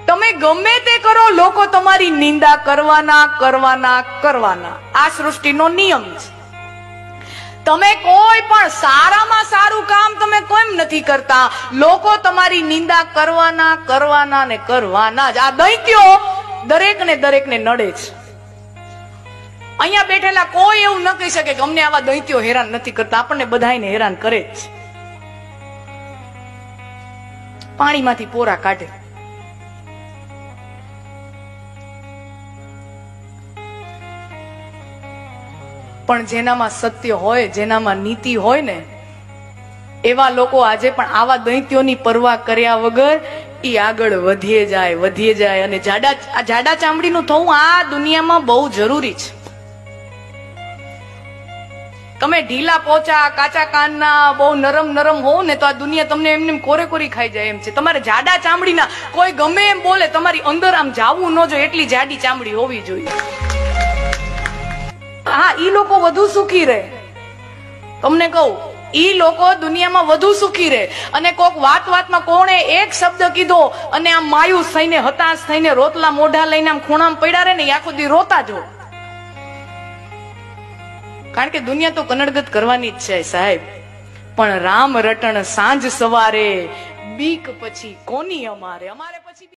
તમે ગમે તે કરો, લોકો તમારી નિંદા કરવાના કરવાના કરવાના. આ સૃષ્ટિનો નિયમ છે. તમે કોઈ પણ સારામાં સારું કામ તમે કેમ નથી કરતા, લોકો તમારી નિંદા કરવાના કરવાના ને કરવાના જ. આ દૈત્યો દરેકને નડે છે. અહીંયા બેઠેલા કોઈ એવું ન કહી શકે કે અમને આવા દૈત્યો હેરાન નથી કરતા. આપણને બધાને હેરાન કરે જ. પાણીમાંથી પોરા કાઢે. પણ જેનામાં સત્ય હોય, જેનામાં નીતિ હોય ને, એવા લોકો આજે પણ આવા દૈત્યોની પરવા કર્યા વગર ઈ આગળ વધીએ જાય. અને જાડા ચામડીનું થવું આ દુનિયામાં બહુ જરૂરી છે. તમે ઢીલા પોચા કાચા કાનના બહુ નરમ હોવ ને તો આ દુનિયા તમને એમને કોરી ખાઈ જાય એમ છે. તમારે જાડા ચામડીના કોઈ ગમે એમ બોલે, તમારી અંદર આમ જાવું ન જોઈએ એટલી જાડી ચામડી હોવી જોઈએ. હા, ઈ લોકો વધુ સુખી રહે. તમને કહું, ઈ લોકો દુનિયામાં વધુ સુખી રહે. અને કોક વાતમાં કોણે એક શબ્દ કીધો અને આમ માયુસ થઈને હતાશ થઈને રોતલા મોઢા લઈને આમ ખૂણામાં પડ્યા રહે ને, આખો દી રોતા જો. કારણ કે દુનિયા તો કનડગત કરવાની જ છે સાહેબ. પણ રામ રટણ સાંજ સવારે, બીક પછી કોની અમારે પછી